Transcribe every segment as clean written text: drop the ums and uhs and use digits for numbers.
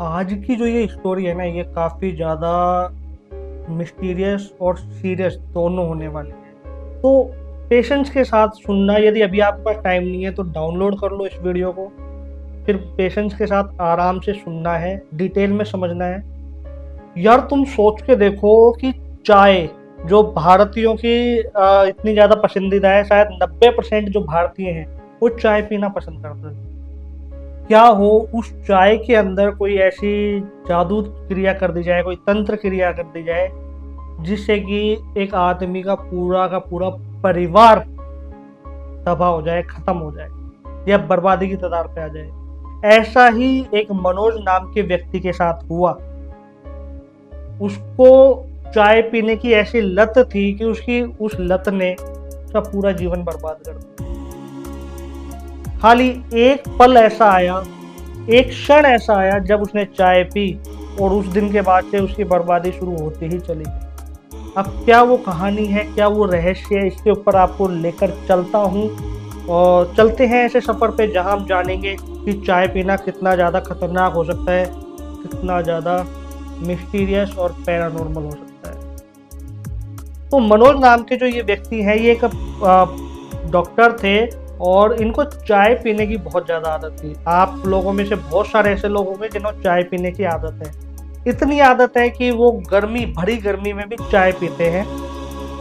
आज की जो ये स्टोरी है ना, ये काफ़ी ज़्यादा मिस्टीरियस और सीरियस दोनों होने वाली है। तो पेशेंस के साथ सुनना, यदि अभी आपके पास टाइम नहीं है तो डाउनलोड कर लो इस वीडियो को। फिर पेशेंस के साथ आराम से सुनना है, डिटेल में समझना है। यार तुम सोच के देखो कि चाय जो भारतीयों की इतनी ज़्यादा पसंदीदा है, शायद 90% जो भारतीय हैं वो चाय पीना पसंद करते हैं। क्या हो उस चाय के अंदर कोई ऐसी जादू क्रिया कर दी जाए, कोई तंत्र क्रिया कर दी जाए, जिससे कि एक आदमी का पूरा परिवार तबाह हो जाए, खत्म हो जाए या बर्बादी की कगार पे आ जाए। ऐसा ही एक मनोज नाम के व्यक्ति के साथ हुआ। उसको चाय पीने की ऐसी लत थी कि उसकी उस लत ने उसका पूरा जीवन बर्बाद कर दिया। खाली एक पल ऐसा आया, एक क्षण ऐसा आया जब उसने चाय पी और उस दिन के बाद से उसकी बर्बादी शुरू होती ही चली गई। अब क्या वो कहानी है, क्या वो रहस्य है, इसके ऊपर आपको लेकर चलता हूँ और चलते हैं ऐसे सफ़र पे जहाँ हम जानेंगे कि चाय पीना कितना ज़्यादा खतरनाक हो सकता है, कितना ज़्यादा मिस्टीरियस और पैरानॉर्मल हो सकता है। तो मनोज नाम के जो ये व्यक्ति हैं, ये एक डॉक्टर थे और इनको चाय पीने की बहुत ज़्यादा आदत थी। आप लोगों में से बहुत सारे ऐसे लोग होंगे जिन्हें चाय पीने की आदत है। इतनी आदत है कि वो भरी गर्मी में भी चाय पीते हैं।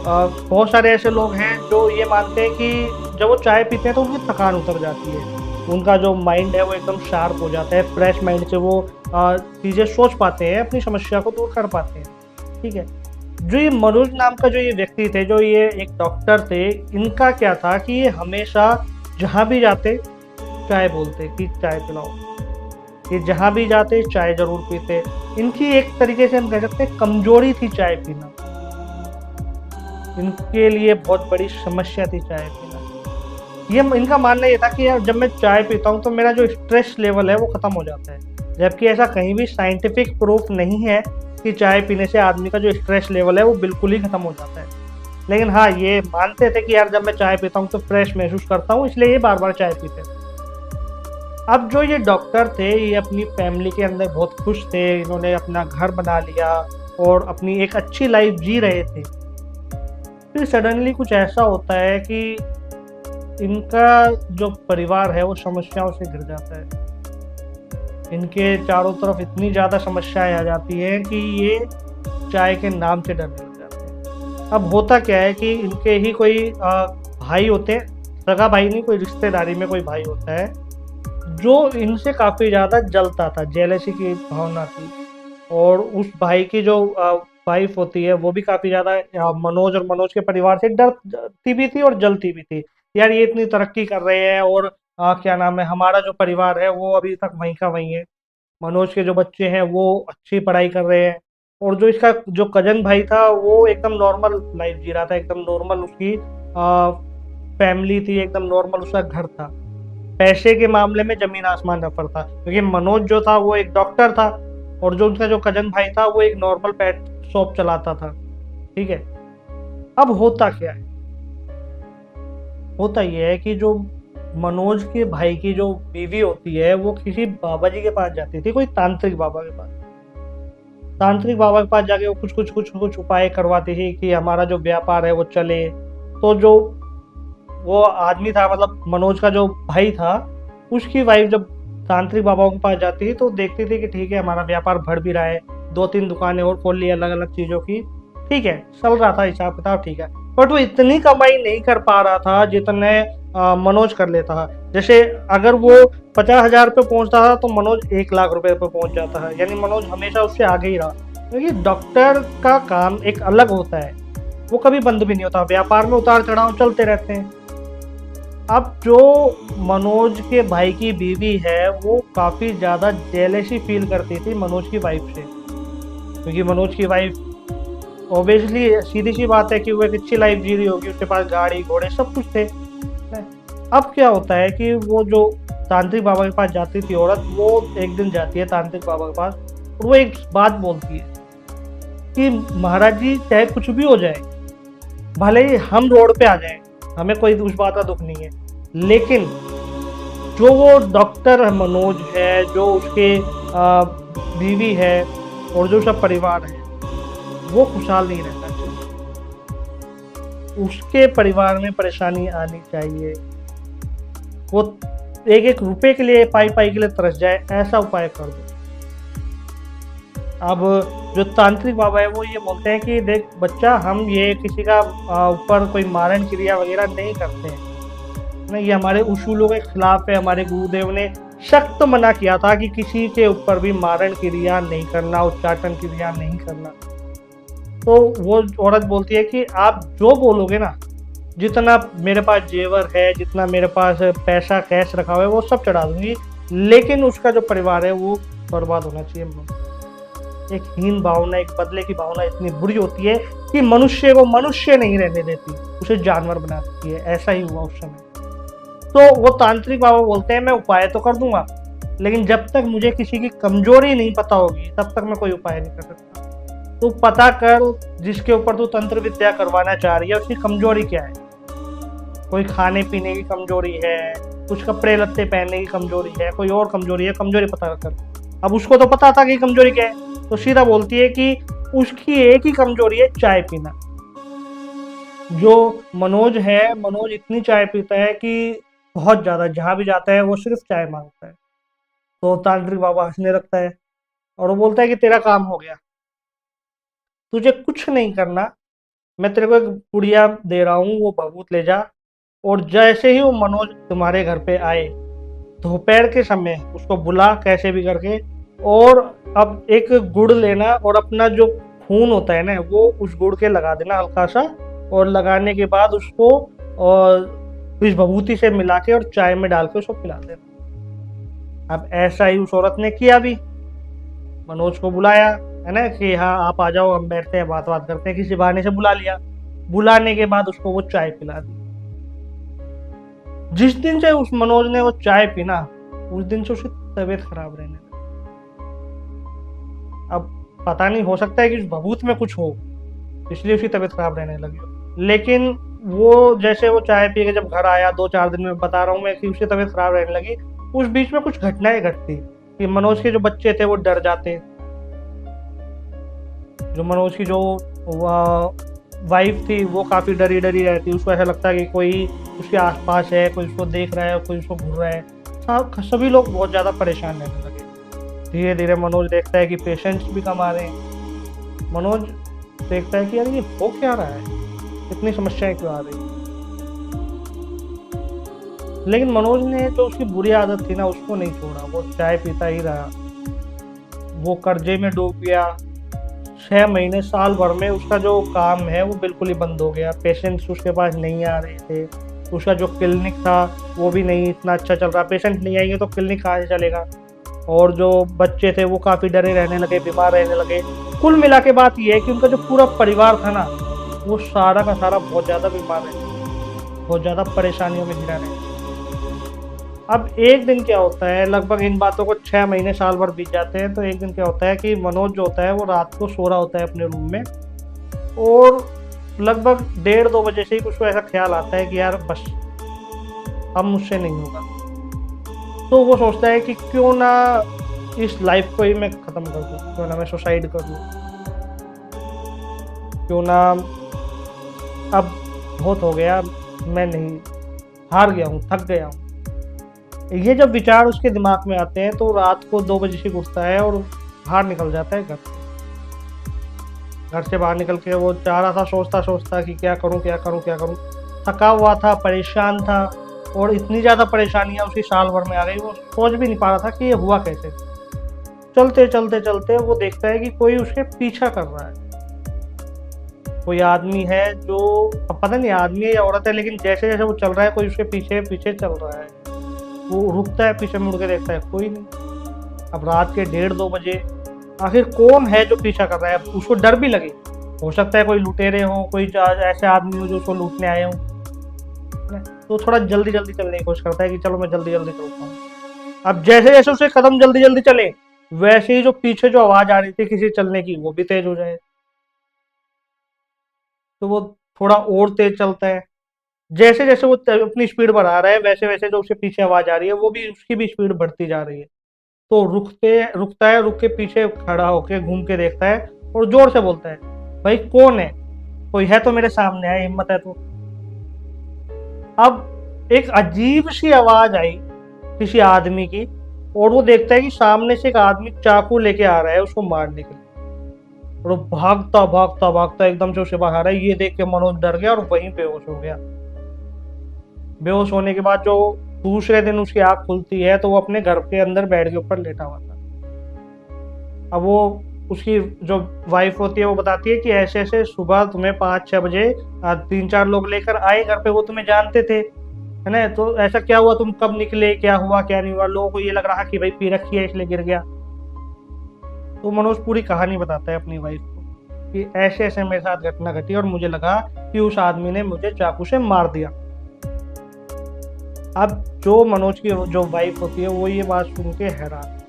बहुत सारे ऐसे लोग हैं जो ये मानते हैं कि जब वो चाय पीते हैं तो उनकी थकान उतर जाती है, उनका जो माइंड है वो एकदम शार्प हो जाता है, फ्रेश माइंड से वो चीज़ें सोच पाते हैं, अपनी समस्या को दूर कर पाते हैं। ठीक है। जो ये मनोज नाम का जो ये व्यक्ति थे, जो ये एक डॉक्टर थे, इनका क्या था कि ये हमेशा जहाँ भी जाते चाय बोलते कि चाय पिलाओ। ये जहाँ भी जाते चाय जरूर पीते। इनकी एक तरीके से हम कह सकते हैं कमजोरी थी चाय पीना। इनके लिए बहुत बड़ी समस्या थी चाय पीना। ये इनका मानना ये था कि यार जब मैं चाय पीता हूँ तो मेरा जो स्ट्रेस लेवल है वो खत्म हो जाता है। जबकि ऐसा कहीं भी साइंटिफिक प्रूफ नहीं है कि चाय पीने से आदमी का जो स्ट्रेस लेवल है वो बिल्कुल ही खत्म हो जाता है। लेकिन हाँ, ये मानते थे कि यार जब मैं चाय पीता हूँ तो फ्रेश महसूस करता हूँ, इसलिए ये बार बार चाय पीते थे। अब जो ये डॉक्टर थे, ये अपनी फैमिली के अंदर बहुत खुश थे, इन्होंने अपना घर बना लिया और अपनी एक अच्छी लाइफ जी रहे थे। फिर सडनली कुछ ऐसा होता है कि इनका जो परिवार है वो समस्याओं से घिर जाता है। इनके चारों तरफ इतनी ज़्यादा समस्याएं आ जाती हैं कि ये चाय के नाम से डरने लग जाते हैं। अब होता क्या है कि इनके ही कोई भाई होते हैं, सगा भाई नहीं, कोई रिश्तेदारी में कोई भाई होता है जो इनसे काफ़ी ज़्यादा जलता था, जेलसी की भावना थी। और उस भाई की जो वाइफ होती है वो भी काफ़ी ज़्यादा मनोज और मनोज के परिवार से डरती भी थी और जलती भी थी। यार ये इतनी तरक्की कर रहे हैं और क्या नाम है, हमारा जो परिवार है वो अभी तक वहीं का वहीं है। मनोज के जो बच्चे हैं वो अच्छी पढ़ाई कर रहे हैं और जो इसका जो कजन भाई था वो एकदम नॉर्मल लाइफ जी रहा था, एकदम नॉर्मल उसकी फैमिली थी, एकदम नॉर्मल उसका घर था। पैसे के मामले में जमीन आसमान का फर्क था, क्योंकि मनोज जो था वो एक डॉक्टर था और जो उनका जो कजन भाई था वो एक नॉर्मल पेट शॉप चलाता था। ठीक है। अब होता क्या है, होता ये है कि जो मनोज के भाई की जो बीवी होती है वो किसी बाबा जी के पास जाती थी, कोई तांत्रिक बाबा के पास। तांत्रिक बाबा के पास जाके वो कुछ उपाय करवाती थी कि हमारा जो व्यापार है वो चले। तो जो वो आदमी था, मतलब मनोज का जो भाई था, उसकी वाइफ जब तांत्रिक बाबाओं के पास जाती थी तो देखती थी कि ठीक है हमारा व्यापार बढ़ भी रहा है, 2-3 दुकानें और खोल ली अलग अलग चीज़ों की, ठीक है चल रहा था, हिसाब किताब ठीक है। बट वो इतनी कमाई नहीं कर पा रहा था जितने मनोज कर लेता था। जैसे अगर वो 50,000 पे पहुंचता था तो मनोज 1 लाख रुपए पे पहुंच जाता है। यानी मनोज हमेशा उससे आगे ही रहा, क्योंकि डॉक्टर का काम एक अलग होता है, वो कभी बंद भी नहीं होता, व्यापार में उतार चढ़ाव चलते रहते हैं। अब जो मनोज के भाई की बीवी है वो काफ़ी ज़्यादा जेलसी फील करती थी मनोज की वाइफ से, क्योंकि मनोज की वाइफ ऑब्वियसली सीधी सी बात है कि वो एक अच्छी लाइफ जी रही होगी, उसके पास गाड़ी घोड़े सब कुछ थे। अब क्या होता है कि वो जो तांत्रिक बाबा के पास जाती थी औरत, वो एक दिन जाती है तांत्रिक बाबा के पास और वो एक बात बोलती है कि महाराज जी चाहे कुछ भी हो जाए, भले ही हम रोड पे आ जाएं, हमें कोई उस बात का दुख नहीं है, लेकिन जो वो डॉक्टर मनोज है, जो उसके बीवी है और जो उसका परिवार है वो खुशहाल नहीं रहना चाहिए। उसके परिवार में परेशानी आनी चाहिए, वो एक एक रुपए के लिए पाई पाई के लिए तरस जाए, ऐसा उपाय कर दो। अब जो तांत्रिक बाबा है वो ये बोलते हैं कि देख बच्चा, हम ये किसी का ऊपर कोई मारण क्रिया वगैरह नहीं करते हैं ना, ये हमारे उसूलों के खिलाफ है। हमारे गुरुदेव ने सख्त मना किया था कि किसी के ऊपर भी मारण क्रिया नहीं करना, उच्चाटन क्रिया नहीं करना। तो वो औरत बोलती है कि आप जो बोलोगे ना, जितना मेरे पास जेवर है, जितना मेरे पास पैसा कैश रखा हुआ है, वो सब चढ़ा दूंगी, लेकिन उसका जो परिवार है वो बर्बाद होना चाहिए। एक हीन भावना, एक बदले की भावना इतनी बुरी होती है कि मनुष्य को मनुष्य नहीं रहने देती, उसे जानवर बना देती है। ऐसा ही हुआ उस समय। तो वो तांत्रिक बाबा बोलते हैं मैं उपाय तो कर दूंगा, लेकिन जब तक मुझे किसी की कमजोरी नहीं पता होगी तब तक मैं कोई उपाय नहीं कर सकता। तू पता कर जिसके ऊपर तू तंत्र विद्या करवाना चाह रही है उसकी कमजोरी क्या है। कोई खाने पीने की कमजोरी है, कुछ कपड़े लत्ते पहनने की कमजोरी है, कोई और कमजोरी है, कमजोरी पता कर। अब उसको तो पता था कि कमजोरी क्या है, तो सीधा बोलती है कि उसकी एक ही कमजोरी है, चाय पीना। जो मनोज है, मनोज इतनी चाय पीता है कि बहुत ज्यादा, जहां भी जाता है वो सिर्फ चाय मांगता है। तो तांत्रिक बाबा हंसने लगता है और वो बोलता है कि तेरा काम हो गया, तुझे कुछ नहीं करना, मैं तेरे को एक पुड़िया दे रहा हूँ, वो भभूत ले जा, और जैसे ही वो मनोज तुम्हारे घर पे आए दोपहर के समय उसको बुला कैसे भी करके, और अब एक गुड़ लेना और अपना जो खून होता है ना वो उस गुड़ के लगा देना हल्का सा, और लगाने के बाद उसको और इस भभूति से मिला के और चाय में डाल के उसको पिला देना। अब ऐसा ही उस औरत ने किया भी, मनोज को बुलाया है ना कि हाँ आप आ जाओ, हम बैठते हैं, बात बात करते हैं, किसी बहाने से बुला लिया। बुलाने के बाद उसको वो चाय पिला दी। जिस दिन से उस मनोज ने वो चाय पीना, उस दिन से उसकी तबीयत खराब रहने लगी। अब पता नहीं, हो सकता है कि उस भभूत में कुछ हो इसलिए उसकी तबीयत खराब रहने लगी, लेकिन वो जैसे वो चाय पी के जब घर आया 2-4 दिन में, बता रहा हूँ मैं, कि उसकी तबीयत खराब रहने लगी। उस बीच में कुछ घटनाएं घटती कि मनोज के जो बच्चे थे वो डर जाते, जो मनोज की जो वाइफ थी वो काफी डरी डरी रहती, उसको ऐसा लगता है कि कोई उसके आसपास है, कोई उसको देख रहा है, कोई उसको घूर रहा है। सभी लोग बहुत ज्यादा परेशान रहने लगे। धीरे धीरे मनोज देखता है कि पेशेंट्स भी कम आ रहे हैं। मनोज देखता है कि यार ये हो क्या रहा है, इतनी समस्याएं क्यों आ रही। लेकिन मनोज ने जो उसकी बुरी आदत थी ना उसको नहीं छोड़ा, वो चाय पीता ही रहा। वो कर्जे में डूब गया। 6 महीने साल भर में उसका जो काम है वो बिल्कुल ही बंद हो गया। पेशेंट्स उसके पास नहीं आ रहे थे, उसका जो क्लिनिक था वो भी नहीं इतना अच्छा चल रहा। पेशेंट नहीं आएंगे तो क्लिनिक कहाँ से चलेगा। और जो बच्चे थे वो काफ़ी डरे रहने लगे, बीमार रहने लगे। कुल मिला के बात ये है कि उनका जो पूरा परिवार था ना वो सारा का सारा बहुत ज़्यादा बीमार है, बहुत ज़्यादा परेशानियों में घिरा रहे। अब एक दिन क्या होता है, लगभग इन बातों को 6 महीने साल भर बीत जाते हैं, तो एक दिन क्या होता है कि मनोज जो होता है वो रात को सो रहा होता है अपने रूम में, और लगभग 1:30-2 बजे से ही उसको ऐसा ख्याल आता है कि यार बस अब मुझसे नहीं होगा। तो वो सोचता है कि क्यों ना इस लाइफ को ही मैं ख़त्म कर दूँ, क्यों ना मैं सुसाइड कर लूँ, क्यों ना अब बहुत हो गया, मैं नहीं, हार गया हूँ, थक गया हूँ। ये जब विचार उसके दिमाग में आते हैं तो रात को 2 बजे से उठता है और बाहर निकल जाता है घर से। घर से बाहर निकल के वो जा रहा था सोचता सोचता कि क्या करूं क्या करूं क्या करूं। थका हुआ था, परेशान था, और इतनी ज़्यादा परेशानियां उसकी साल भर में आ गई, वो सोच भी नहीं पा रहा था कि ये हुआ कैसे। चलते चलते चलते वो देखता है कि कोई उसके पीछा कर रहा है। कोई आदमी है जो, अब पता नहीं आदमी है या औरत है, लेकिन जैसे जैसे वो चल रहा है कोई उसके पीछे पीछे चल रहा है। वो रुकता है, पीछे मुड़ के देखता है, कोई नहीं। अब रात के 1:30-2 बजे आखिर कौन है जो पीछा कर रहा है। उसको डर भी लगे, हो सकता है कोई लुटेरे हो, कोई ऐसे आदमी हो जो उसको लूटने आए हों। तो थोड़ा जल्दी जल्दी चलने की कोशिश करता है कि चलो मैं जल्दी जल्दी चलता हूँ। अब जैसे जैसे उसके कदम जल्दी जल्दी चले, वैसे ही जो पीछे जो आवाज आ रही थी किसी चलने की वो भी तेज हो जाए, तो वो थोड़ा और तेज चलता है। जैसे जैसे वो अपनी स्पीड बढ़ा रहा है, वैसे वैसे जो उसके पीछे आवाज आ रही है वो भी, उसकी भी स्पीड बढ़ती जा रही है। तो रुकता है, रुक के पीछे खड़ा होके घूम के देखता है और जोर से बोलता है, भाई कौन है, कोई है तो मेरे सामने है, हिम्मत है तो। अब एक अजीब सी आवाज आई किसी आदमी की, और वो देखता है कि सामने से एक आदमी चाकू लेके आ रहा है उसको मारने के लिए, और वो भागता भागता भागता एकदम से उसे बाहर है। ये देख के मनोज डर गया और वहीं बेहोश हो गया। बेहोश होने के बाद जो दूसरे दिन उसकी आंख खुलती है तो वो अपने घर के अंदर बेड के ऊपर लेटा हुआ था। अब वो उसकी जो वाइफ होती है वो बताती है कि ऐसे ऐसे सुबह तुम्हें 5-6 बजे 3-4 लोग लेकर आए घर पे, वो तुम्हें जानते थे, है ना, तो ऐसा क्या हुआ, तुम कब निकले, क्या हुआ क्या नहीं हुआ। लोगों को ये लग रहा कि भाई पी रखी है इसलिए गिर गया। तो मनोज पूरी कहानी बताता है अपनी वाइफ को कि ऐसे ऐसे मेरे साथ घटना घटी और मुझे लगा कि उस आदमी ने मुझे चाकू से मार दिया। अब जो मनोज की जो वाइफ होती है वो ये बात सुन के हैरान,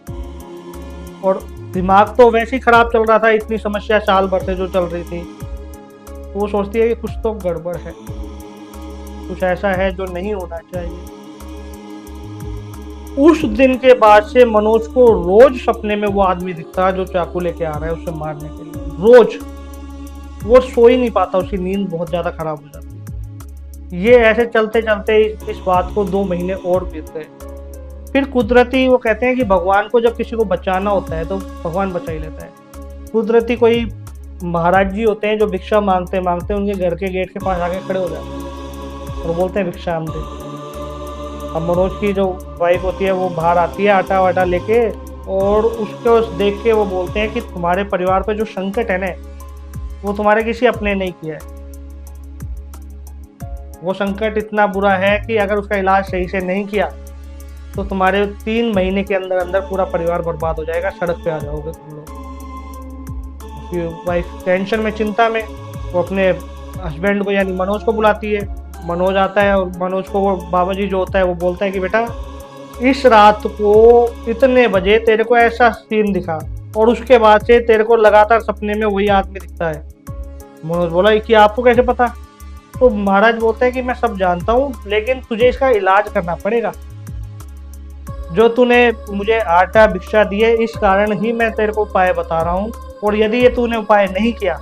और दिमाग तो वैसे ही खराब चल रहा था, इतनी समस्या साल भर से जो चल रही थी, तो वो सोचती है कि कुछ तो गड़बड़ है, कुछ ऐसा है जो नहीं होना चाहिए। उस दिन के बाद से मनोज को रोज सपने में वो आदमी दिखता है जो चाकू लेके आ रहा है उसे मारने के लिए। रोज वो सो ही नहीं पाता, उसकी नींद बहुत ज्यादा खराब हो जाती है। ये ऐसे चलते चलते इस बात को 2 महीने और बीत गए। फिर कुदरती, वो कहते हैं कि भगवान को जब किसी को बचाना होता है तो भगवान बचा ही लेता है। कुदरती कोई महाराज जी होते हैं जो भिक्षा मांगते मांगते उनके घर के गेट के पास आके खड़े हो जाते हैं और बोलते हैं भिक्षा हम दे। अब मनोज की जो वाइफ होती है वो बाहर आती है आटा वाटा लेके, और उसको देख के वो बोलते हैं कि तुम्हारे परिवार पे जो संकट है ना वो तुम्हारे किसी अपने नहीं किया है। वो संकट इतना बुरा है कि अगर उसका इलाज सही से नहीं किया तो तुम्हारे 3 महीने के अंदर अंदर पूरा परिवार बर्बाद हो जाएगा, सड़क पे आ जाओगे तुम लोग। वाइफ टेंशन में, चिंता में, वो अपने हस्बैंड को यानी मनोज को बुलाती है। मनोज आता है और मनोज को वो बाबा जी जो होता है वो बोलता है कि बेटा इस रात को इतने बजे तेरे को ऐसा सीन दिखा, और उसके बाद से तेरे को लगातार सपने में वही आदमी दिखता है। मनोज बोला कि आपको कैसे पता? तो महाराज बोलते हैं कि मैं सब जानता हूँ, लेकिन तुझे इसका इलाज करना पड़ेगा। जो तूने मुझे आटा भिक्षा दिए इस कारण ही मैं तेरे को उपाय बता रहा हूँ, और यदि ये तूने उपाय नहीं किया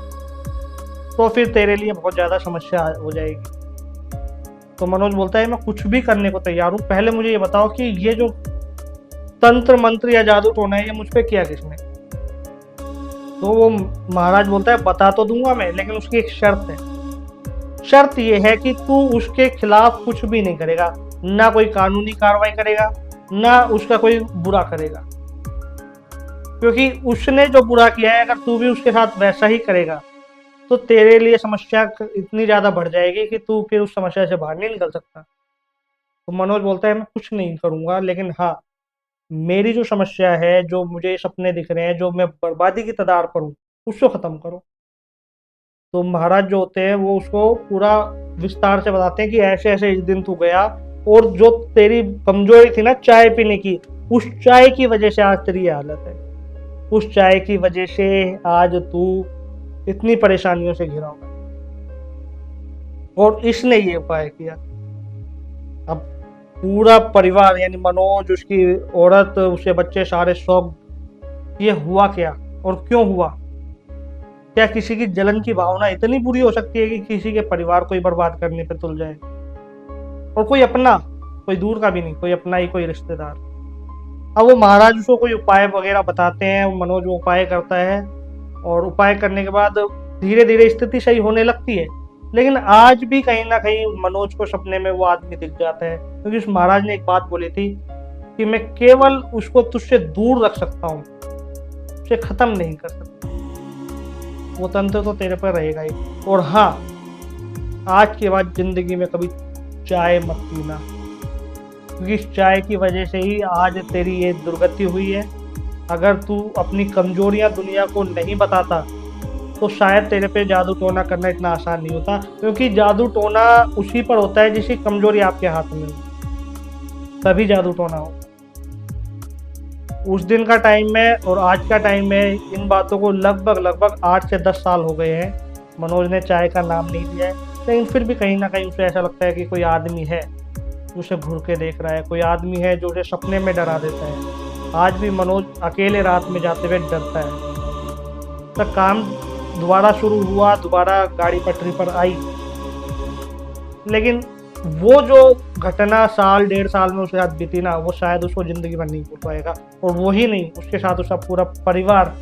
तो फिर तेरे लिए बहुत ज्यादा समस्या हो जाएगी। तो मनोज बोलता है मैं कुछ भी करने को तैयार हूँ, पहले मुझे ये बताओ कि ये जो तंत्र मंत्र या जादू टोना है ये मुझ पे किया किसने? तो वो महाराज बोलता है बता तो दूंगा मैं, लेकिन उसकी एक शर्त है। शर्त ये है कि तू उसके खिलाफ कुछ भी नहीं करेगा, ना कोई कानूनी कार्रवाई करेगा, ना उसका कोई बुरा करेगा, क्योंकि उसने जो बुरा किया है अगर तू भी उसके साथ वैसा ही करेगा तो तेरे लिए समस्या इतनी ज्यादा बढ़ जाएगी कि तू फिर उस समस्या से बाहर नहीं निकल सकता। तो मनोज बोलता है मैं कुछ नहीं करूंगा, लेकिन हाँ मेरी जो समस्या है, जो मुझे सपने दिख रहे हैं, जो मैं बर्बादी की कगार पर हूँ, उसको खत्म करो। तो महाराज जो होते हैं वो उसको पूरा विस्तार से बताते हैं कि ऐसे ऐसे इस दिन तू गया, और जो तेरी कमजोरी थी ना चाय पीने की, उस चाय की वजह से आज तेरी हालत है। उस चाय की वजह से आज तू इतनी परेशानियों से घिरा हुआ है, और इसने ये उपाय किया। अब पूरा परिवार यानी मनोज, उसकी औरत, उसके बच्चे सारे शौक, ये हुआ क्या और क्यों हुआ? क्या किसी की जलन की भावना इतनी बुरी हो सकती है कि किसी के परिवार को ही बर्बाद करने पे तुल जाए? और कोई अपना, कोई दूर का भी नहीं, कोई अपना ही, कोई रिश्तेदार। अब वो महाराज उसको कोई उपाय वगैरह बताते हैं, मनोज वो उपाय करता है, और उपाय करने के बाद धीरे धीरे स्थिति सही होने लगती है। लेकिन आज भी कहीं ना कहीं मनोज को सपने में वो आदमी दिख जाता है, क्योंकि उस महाराज ने एक बात बोली थी कि मैं केवल उसको तुझसे दूर रख सकता हूँ, उसे खत्म नहीं कर सकता। वो तंत्र तो तेरे पर रहेगा ही। और हाँ, आज के बाद जिंदगी में कभी चाय मत पीना, क्योंकि इस चाय की वजह से ही आज तेरी ये दुर्गति हुई है। अगर तू अपनी कमजोरियां दुनिया को नहीं बताता तो शायद तेरे पे जादू टोना करना इतना आसान नहीं होता, क्योंकि जादू टोना उसी पर होता है जिसकी कमजोरी आपके हाथ में हो, तभी जादू टोना हो। उस दिन का टाइम में और आज का टाइम में इन बातों को लगभग 8 से 10 साल हो गए हैं। मनोज ने चाय का नाम नहीं दिया है, लेकिन फिर भी कहीं ना कहीं उसे ऐसा लगता है कि कोई आदमी है जो उसे घूर के देख रहा है, कोई आदमी है जो उसे सपने में डरा देता है। आज भी मनोज अकेले रात में जाते हुए डरता है। तो काम दोबारा शुरू हुआ, दोबारा गाड़ी पटरी पर आई, लेकिन वो जो घटना साल 1.5 साल में उसके साथ बीती ना, वो शायद उसको ज़िंदगी भर नहीं भूल पाएगा। और वो ही नहीं, उसके साथ उसका पूरा परिवार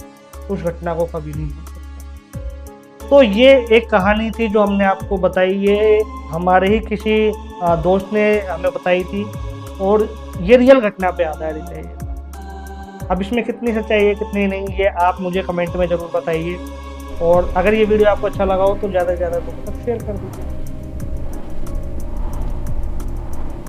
उस घटना को कभी नहीं भूल सकता। तो ये एक कहानी थी जो हमने आपको बताई, ये हमारे ही किसी दोस्त ने हमें बताई थी और ये रियल घटना पे आधारित है। अब इसमें कितनी सच्चाई है कितनी नहीं, ये आप मुझे कमेंट में ज़रूर बताइए। और अगर ये वीडियो आपको अच्छा लगा हो तो ज़्यादा से ज़्यादा लोगों तक शेयर कर दीजिए।